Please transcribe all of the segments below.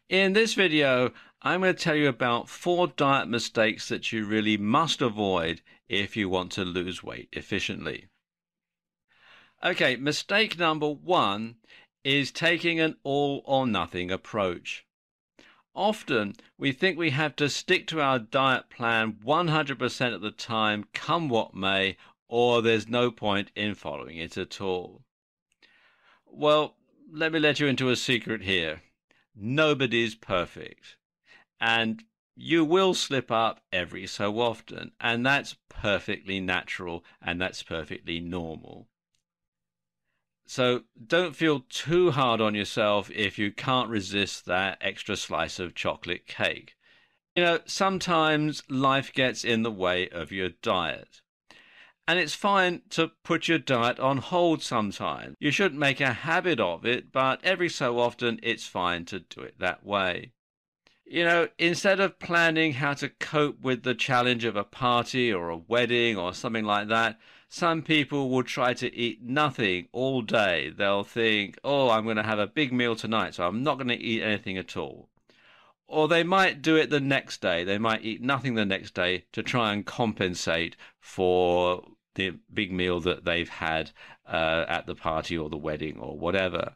In this video, I'm going to tell you about 4 diet mistakes that you really must avoid if you want to lose weight efficiently. Okay, mistake number 1 is taking an all or nothing approach. Often, we think we have to stick to our diet plan 100% of the time, come what may, or there's no point in following it at all. Well, let me let you into a secret here. Nobody's perfect. And you will slip up every so often. And that's perfectly natural and that's perfectly normal. So don't feel too hard on yourself if you can't resist that extra slice of chocolate cake. Sometimes life gets in the way of your diet. And it's fine to put your diet on hold sometimes. You shouldn't make a habit of it, but every so often it's fine to do it that way. Instead of planning how to cope with the challenge of a party or a wedding or something like that, some people will try to eat nothing all day. They'll think, oh, I'm going to have a big meal tonight, so I'm not going to eat anything at all. Or they might do it the next day. They might eat nothing the next day to try and compensate for the big meal that they've had at the party or the wedding or whatever.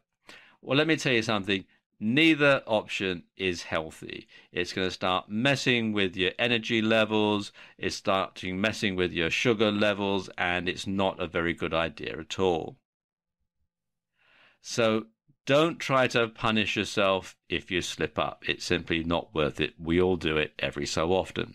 Well, let me tell you something. Neither option is healthy. It's going to start messing with your energy levels. It's starting messing with your sugar levels, and it's not a very good idea at all. So don't try to punish yourself if you slip up. It's simply not worth it. We all do it every so often.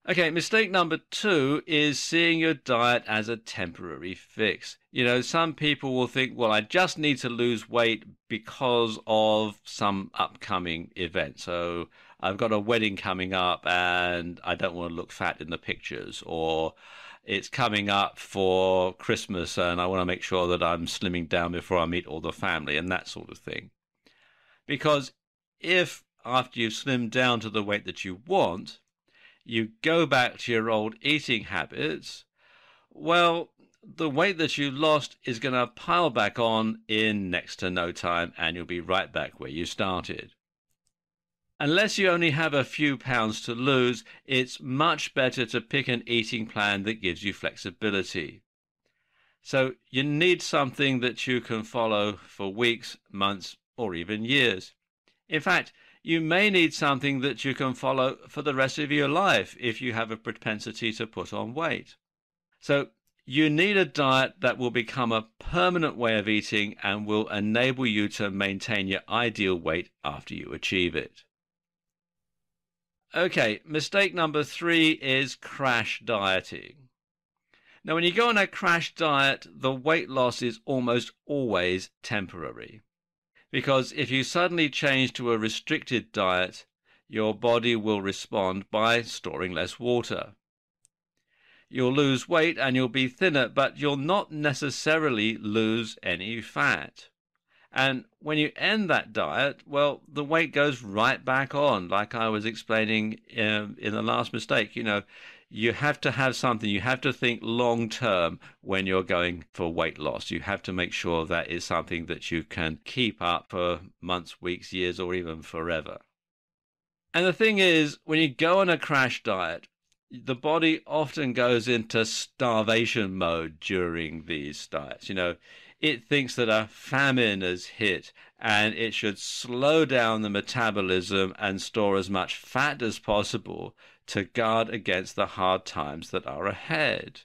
Okay, mistake number 2 is seeing your diet as a temporary fix. Some people will think, well, I just need to lose weight because of some upcoming event. So I've got a wedding coming up and I don't want to look fat in the pictures, or it's coming up for Christmas and I want to make sure that I'm slimming down before I meet all the family and that sort of thing. Because if after you've slimmed down to the weight that you want, you go back to your old eating habits, well, the weight that you lost is going to pile back on in next to no time and you'll be right back where you started. Unless you only have a few pounds to lose, it's much better to pick an eating plan that gives you flexibility. So you need something that you can follow for weeks, months, or even years. In fact, you may need something that you can follow for the rest of your life if you have a propensity to put on weight. So you need a diet that will become a permanent way of eating and will enable you to maintain your ideal weight after you achieve it. Okay, mistake number 3 is crash dieting. Now, when you go on a crash diet, the weight loss is almost always temporary. Because if you suddenly change to a restricted diet, your body will respond by storing less water. You'll lose weight and you'll be thinner, but you'll not necessarily lose any fat. And when you end that diet, well, the weight goes right back on, like I was explaining in the last mistake. You have to have something. You have to think long term when you're going for weight loss. You have to make sure that is something that you can keep up for months, weeks, years, or even forever. And the thing is, when you go on a crash diet, the body often goes into starvation mode during these diets. It thinks that a famine has hit and it should slow down the metabolism and store as much fat as possible to guard against the hard times that are ahead.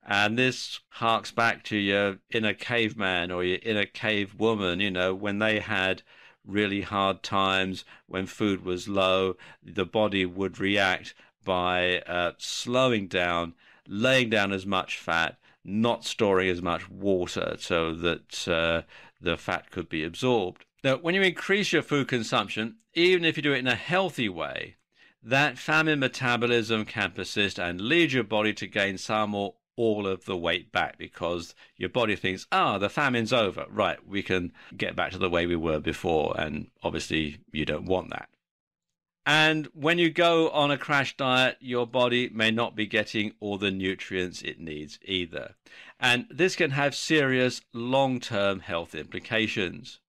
And this harks back to your inner caveman or your inner cave woman, when they had really hard times, when food was low, the body would react by slowing down, laying down as much fat, not storing as much water so that the fat could be absorbed. Now, when you increase your food consumption, even if you do it in a healthy way, that famine metabolism can persist and lead your body to gain some or all of the weight back because your body thinks, the famine's over. Right, we can get back to the way we were before. And obviously, you don't want that. And when you go on a crash diet, your body may not be getting all the nutrients it needs either. And this can have serious long-term health implications.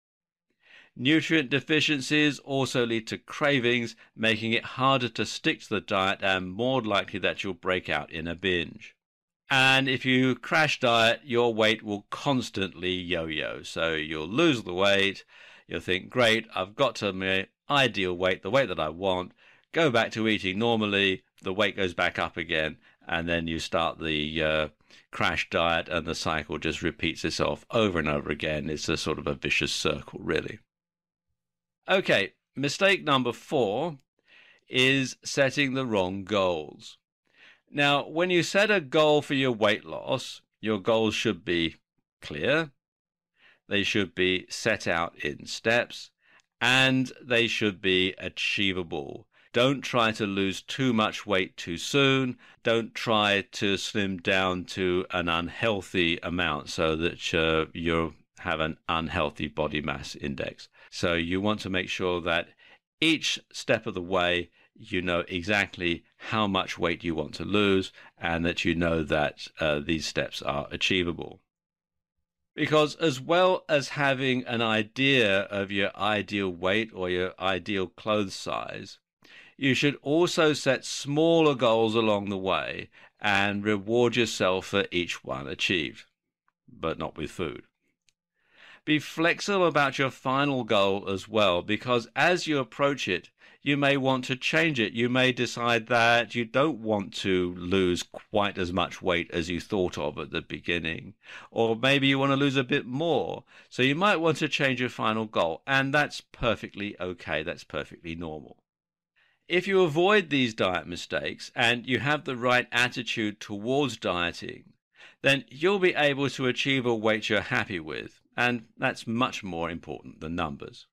Nutrient deficiencies also lead to cravings, making it harder to stick to the diet and more likely that you'll break out in a binge. And if you crash diet, your weight will constantly yo-yo. So you'll lose the weight, you'll think, great, I've got to my ideal weight, the weight that I want, go back to eating normally, the weight goes back up again, and then you start the crash diet and the cycle just repeats itself over and over again. It's a sort of a vicious circle, really. Okay, mistake number 4 is setting the wrong goals. Now, when you set a goal for your weight loss, your goals should be clear, they should be set out in steps, and they should be achievable. Don't try to lose too much weight too soon. Don't try to slim down to an unhealthy amount so that you have an unhealthy body mass index. So you want to make sure that each step of the way you know exactly how much weight you want to lose and that you know that these steps are achievable. Because as well as having an idea of your ideal weight or your ideal clothes size, you should also set smaller goals along the way and reward yourself for each one achieved, but not with food. Be flexible about your final goal as well, because as you approach it, you may want to change it. You may decide that you don't want to lose quite as much weight as you thought of at the beginning, or maybe you want to lose a bit more. So you might want to change your final goal, and that's perfectly okay. That's perfectly normal. If you avoid these diet mistakes and you have the right attitude towards dieting, then you'll be able to achieve a weight you're happy with, and that's much more important than numbers.